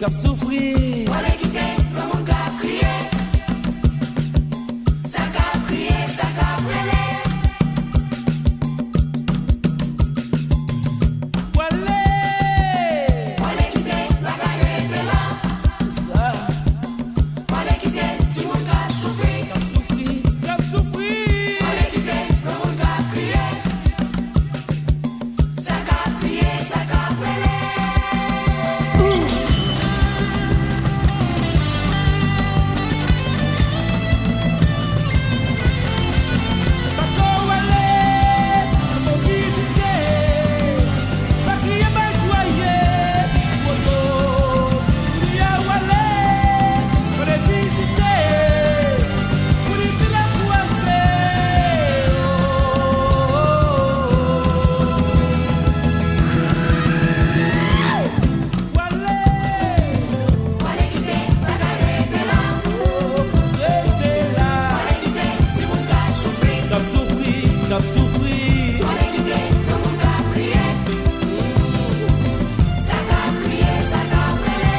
Cap souffrir. Voilà qui t'es comme on cap crier. Ça cap crier, ça cap brûler. Voilà qui t'es la carrière de là. Ça. Voilà qui t'es tu mon cap souffrir. Cap souffrir, cap souffrir. Voilà qui t'es comme on cap crier. Ça cap crier, ça cap brûler. Cap souffrir. Voilà qui t'es comme on cap crier. Ça cap crier, ça cap brûler.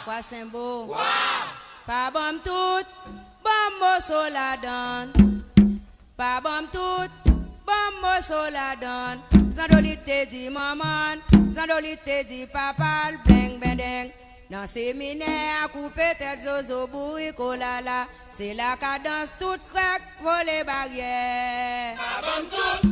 Quoi c'est beau? Pas bon tout, bon mosso la donne. Pas bon tout, bon mosso la donne. Zandolite dit maman, zandolite dit papa, bling bling ding. Dans séminaire, à couper tête zozo boui kolala. C'est la cadence toute craque, voler barrière. Pas bon tout.